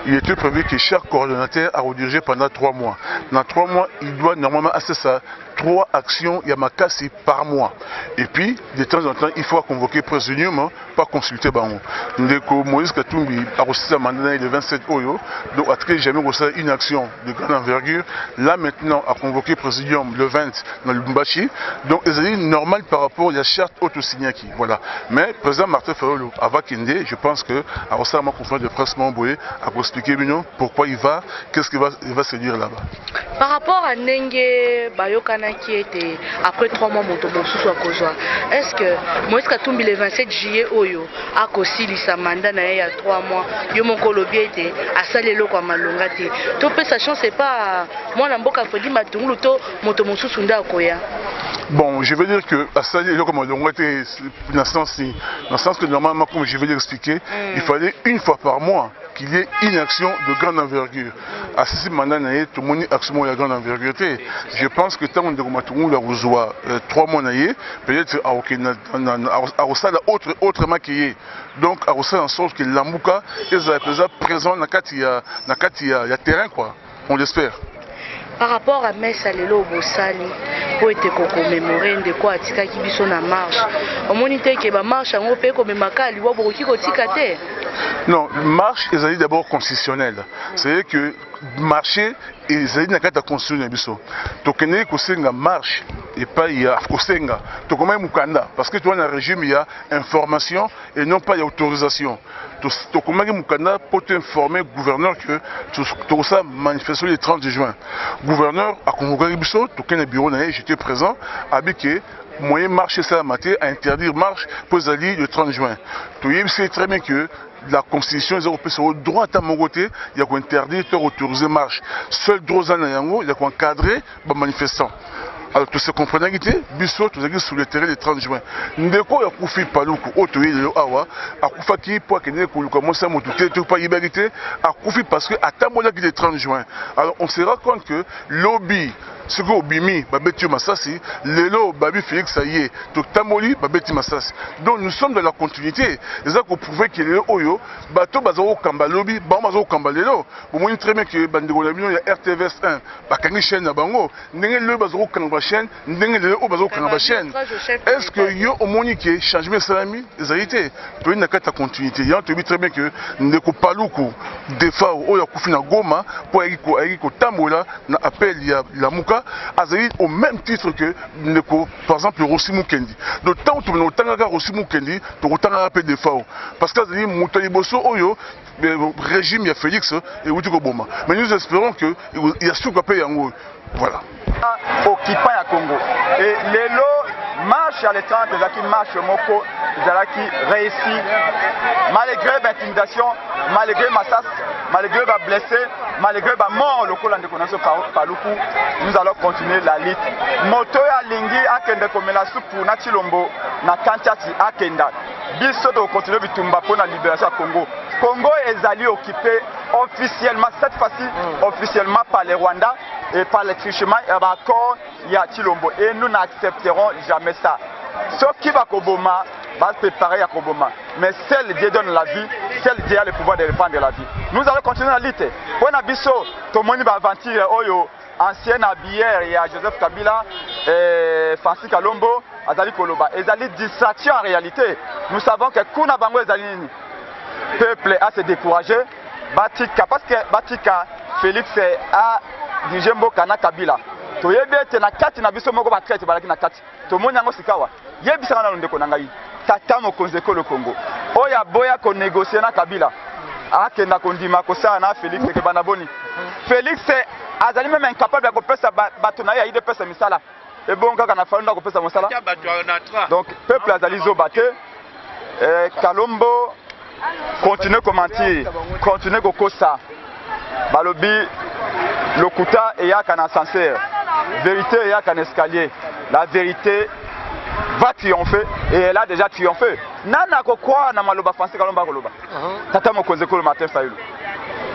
il était prévu que chaque coordonnateur a redirigé pendant 3 mois. Dans 3 mois, il doit normalement assez ça 3 actions Yamakasi par mois. Et puis, de temps en temps, il faut convoquer présidium, pas consulter Bango. Ndeko Moïse Katumbi a reçu sa mandat le 27 Oyo, donc a très jamais reçu une action de grande envergure. Là maintenant, a convoqué présidium le 20 dans le Bumbashi. Donc, c'est normal par rapport à la charte auto-signaki. Voilà. Mais, président Martin Fayolo, avant Kende, je pense que, à reçu ma conférence de presse Mamboé, a expliqué pourquoi il va, qu'est-ce qu'il va se dire là-bas. Par rapport à Nenge Bayokana qui était après 3 mois est-ce que Moïse Katumbi le 27 juillet Oyo a aussi sa mandat il y a 3 mois Yomoko Lobie était à Salelo kwa Malongate to pe sachant c'est pas moi na mboka Fodi Matungulu to moto mosusu nda koya. Bon, je veux dire que à Salelo comme Malongate dans le sens que normalement comme je vais l'expliquer, il fallait une fois par mois qu'il y ait une action de grande envergure. À ce moment-là, tout le monde a action de grande envergure. Je pense que tant qu'on a 3 mois, peut-être autre maquillé. Donc, à en sorte que l'Amouka est présent dans le terrain, quoi. On l'espère. Par rapport à Messa Lelo Bosali, pour être commémoré de quoi Tika qui biso na marche. Au moniteur que ba marche en opé comme makali wa boki ko tikate. Non, marche est d'abord constitutionnelle. C'est-à-dire que marcher est dans la constitution biso. To connais que c'est une marche et pas il y a kosenga. To comment mukanda parce que toi dans le régime il y a information et non pas il y a autorisation. To comment mukanda pour t'informer gouverneur que tout ça manifestation le 30 juin. Gouverneur a convoqué biso, to connais bureau j'étais présent avec moyen marche ça matin à interdire marche pour aller le 30 juin. Tu sais très bien que la constitution européenne sur le droit à mon côté, il y a qu'on interdire de autoriser marche. Seul droit à il y a qu'on encadrer les manifestants. Alors, tout ce comprenant qui est, Bissot, tout ce sur le terrain le 30 juin. Ndeko ya kufi paluku, oto yi le awa, a kufa ki pour que ne commence à monter, tout pas liberté, a kufi parce que à tamola qui le 30 juin. Alors, on se rend compte que lobby, ce que Obimi, Babeti Massassi, Lelo, Babi Félix Saïe, tout Tamoli, Babeti Massassi. Donc, nous sommes dans la continuité. Les gens qui prouvaient qu'il y a Oyo, Bato Bazaro Kamba Lobby, Bamazo Kamba Lelo. Vous voyez très bien que Bandego Labino, il y a RTVS 1, Bakangi Chen Nabango, Nengel Le Bazaro Kamba Chen, Nengel Le Bazaro Kamba Chen. Est-ce que yo au Monique, changement salami, les arrêtés, peut y avoir continuité. Il y a très bien que Ndeko Paluku, Defa, Oya Koufina Goma, pour Eriko Tamola, na appel il y a la Mouka. Au même titre que par exemple Rossi Mukendi. De temps où tu as Rossi Mukendi, tu as appelé des FAO. Parce que le régime, il y a Félix et Outi Koboma. Mais nous espérons qu'il y a ce qu'on appelle Yango. Voilà. Occupant à Congo. Et les lots marchent à l'étranger, qui marchent au Moko, qui réussit. Malgré l'intimidation, malgré Massas, malgré les blessés, malgré les morts locaux de connaissance par le coup, nous allons continuer la lutte. Moto ya lingi akende komela supu na Chilombo na Kanchati akenda. Biso de continuer bitumba pour la libération du Congo. Congo est allé occupé officiellement, cette fois-ci officiellement par les Rwandais et par les trichements et par l'accord il y a Chilombo. Et nous n'accepterons jamais ça. Ce qui va Koboma va se préparer à Koboma. Mais seul Dieu donne la vie, seul Dieu a le pouvoir de répandre la vie. Nous allons continuer la lutte. Pour Nabiso, tout le monde va aventure, Oyo, ancien Abière, il y a Joseph Kabila, Francis Kalombo, Azali Koloba. Ils allaient distraction en réalité. Nous savons que Kuna Bango le peuple a se découragé. Batika, parce que Batika, Félix a dirigé Mbokana Kabila. To yebete na kati na biso moko batraite balaki na kati. To monyango sikawa. Yebisanga na ndeko nangai. Tata mokonzeko le Congo. Oya boya ko négocier na Kabila. Akenda kondima ko sa na Félix ke banaboni. Félix azali même incapable de kopesa bato na ye de pesa misala. Et bon kaka na falunda ko pesa misala. Donc peuple azali zo baté. Kalombo continue à mentir, continue à kosa. Balobi lokuta et ya kana ascenseur. Vérité et ya kana escalier. La vérité va triompher et elle a déjà triomphé. Nana ko kwa na maloba français kalomba koloba. Tata mokonzeko le matin Fayulu.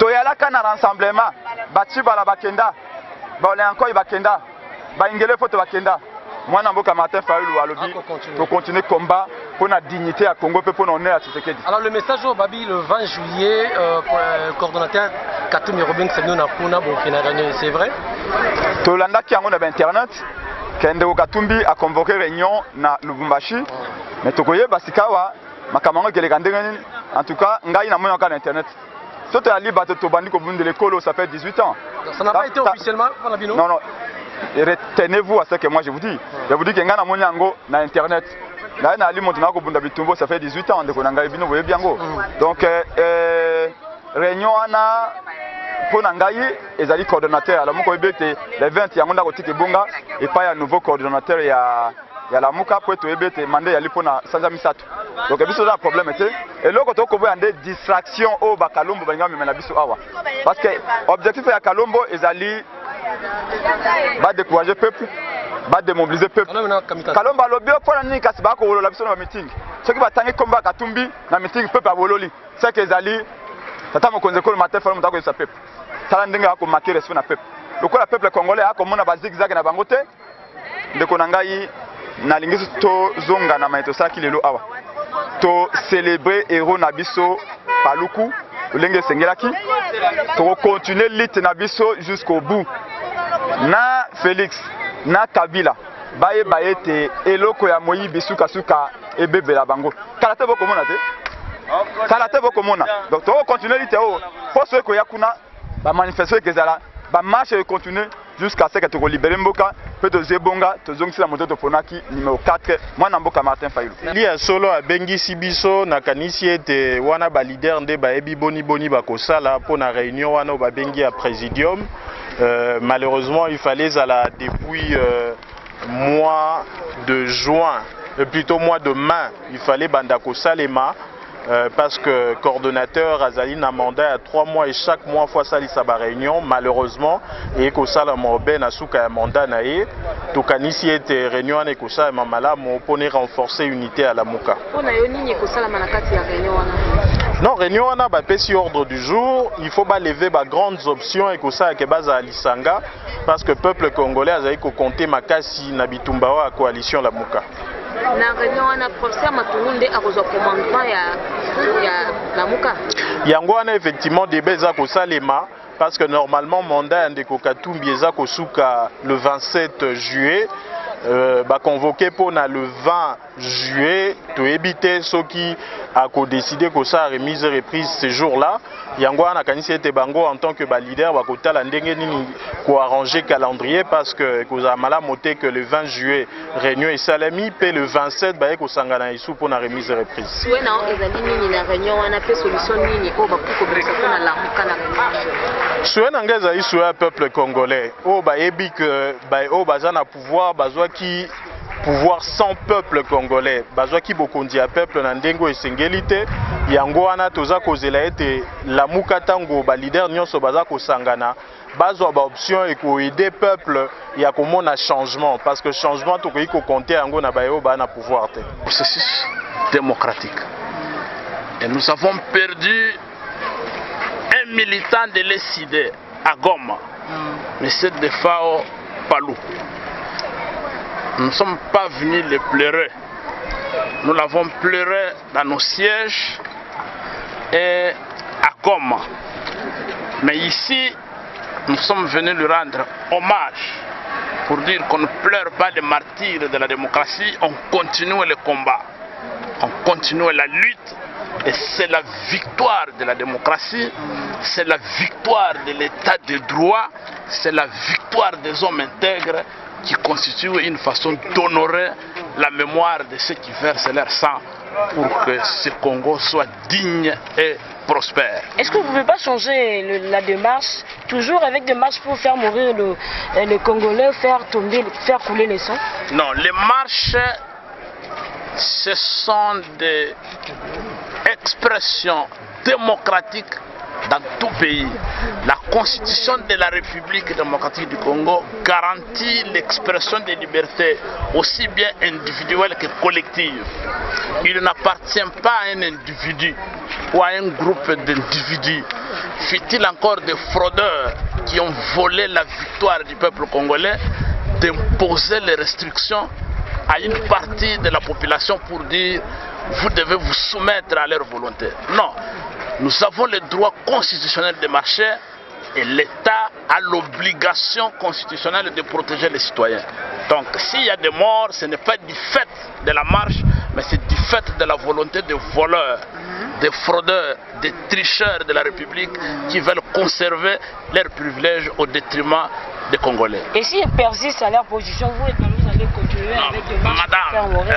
To yala kana rassemblement, bati bala bakenda. Ba ole encore bakenda. Ba ingele foto bakenda. Mwana mboka Martin Fayulu alobi to continuer combat pour la dignité à Congo pour l'honneur à Tshisekedi. Alors le message au Babi le 20 juillet pour le coordonnateur Katumbi Robin Semnou na Puna Burkina Faso, c'est vrai? Tolanda qui a un internet, Kende Katumbi a convoqué réunion na Lubumbashi, mais Tokoye Basikawa, Makamanga Gelegandengani, en tout cas, Ngai na mon cas internet. Tout est libre de Tobandi Kobun de l'école, ça fait 18 ans. Ça n'a pas été officiellement pour la Bino? Non, non. Retenez-vous à ce que moi je vous dis. Je vous dis que Ngana Monyango na internet. Là, na Ali Montenegro Kobunda Bitumbo, ça fait 18 ans de Konanga Bino, vous voyez bien. Donc, réunion ana pour Nangayi, ils ont coordonnateur. Alors, moi, les 20, il y a un côté Bonga et pas un nouveau coordonnateur. Il y a la Mouka pour être mandé à l'Ipona sans amisato. Donc, il y a un problème. Et là, quand on a des distractions au Bakalombo, parce que l'objectif de Kalombo, ils allaient décourager le peuple, démobiliser le peuple. Kalombo a lobby pour la Kasba ko wolo la biso na meeting. Ce qui va tangi combat Katumbi na meeting peuple a wololi. C'est que ils tata mokonze ko le matin fa mutako sa peuple. Tala ndinga ko marquer respect na peuple. Le ko la peuple congolais a comme na ba zigzag na bangote. Ndeko nangai na lingisi to zonga na maito saki lelo awa. To célébrer héros na biso paluku lenge sengelaki. To continuer lit na biso jusqu'au bout. Na Félix na Kabila baye te eloko ya moyi bisuka suka ebebela bango kala te boko mona te kala te boko mona donc to continuer lite o poso ko yakuna ba manifester que zala ba marche continuer jusqu'à ce que to libérer mboka pe to zebonga to zongisi la moto to ponaki numéro 4 mwana mboka Martin Fayulu lia solo abengisi biso na kanisi ete wana ba leader nde ba ebi boni ba kosala pour na réunion wana ba bengi ya présidium. Malheureusement, il fallait depuis mois de juin, plutôt mois de mai, il fallait Bandako Salema parce que coordonnateur Azali a mandat à 3 mois et chaque mois fois ça sa réunion malheureusement et que ça la morben a souka mandat naé to kanisi était réunion et que ça mamala mon pone renforcer unité à la Mouka. On a yoni ko sala manakati ya réunion wana. Non, réunion on a petit ordre du jour, il faut pas lever ba grandes options et que ça que base à Lisanga parce que peuple congolais a ko compter makasi na bitumba à coalition la Mouka. Na réunion wana professeur Matungunde a reçu commandement ya la Mouka. Yango wana effectivement débat za ko salema parce que normalement mandat ndeko Katumbi eza ko suka le 27 juillet. Convoqué pour le 20 juillet, to éviter ceux qui a décidé que ça remise reprise ce jour-là. Yangwa na kanisi ete bango en tant que leader ba kotala ndenge nini ko arranger calendrier parce que koza mala moté que le 20 juillet réunion et salami pe le 27 ba ko sangana isu pour na remise reprise. Soué na ezali nini na réunion wana pe solution nini ko ba ko besa na la mukana. Soué na ngeza isu ya peuple congolais. O ba ebi que ba o bazana pouvoir bazwa qui pouvoir sans peuple congolais bazwa ki bokondi ya peuple na ndengo esengelite yango wana toza kozela ete la Mouka tango ba leader nyonso baza kosangana bazwa ba option et ko aider peuple ya komona changement parce que changement to ko compter yango na bayo ba na pouvoir te processus démocratique et nous avons perdu un militant de l'ESID à Goma monsieur Defao Palou. Nous ne sommes pas venus les pleurer. Nous l'avons pleuré dans nos sièges et à Goma. Mais ici, nous sommes venus lui rendre hommage pour dire qu'on ne pleure pas les martyrs de la démocratie, on continue le combat, on continue la lutte. Et c'est la victoire de la démocratie, c'est la victoire de l'état de droit, c'est la victoire des hommes intègres qui constitue une façon d'honorer la mémoire de ceux qui versent leur sang pour que ce Congo soit digne et prospère. Est-ce que vous ne pouvez pas changer la démarche, toujours avec des marches pour faire mourir le Congolais, faire couler les sangs? Non, les marches, ce sont des expressions démocratiques dans tout pays. La constitution de la République démocratique du Congo garantit l'expression des libertés aussi bien individuelles que collectives. Il n'appartient pas à un individu ou à un groupe d'individus, fut-il encore des fraudeurs qui ont volé la victoire du peuple congolais, d'imposer les restrictions à une partie de la population pour dire vous devez vous soumettre à leur volonté. Non, nous avons le droit constitutionnel de marcher et l'État a l'obligation constitutionnelle de protéger les citoyens. Donc s'il y a des morts, ce n'est pas du fait de la marche, mais c'est du fait de la volonté des voleurs, des fraudeurs, des tricheurs de la République qui veulent conserver leurs privilèges au détriment des Congolais. Et s'ils persistent à leur position, vous allez continuer avec des marches? Madame,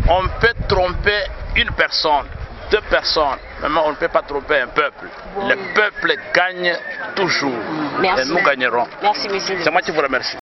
on peut tromper une personne, 2 personnes, mais on ne peut pas tromper un peuple. Le peuple gagne toujours. Merci. Et nous gagnerons. Merci, monsieur. C'est moi qui vous remercie.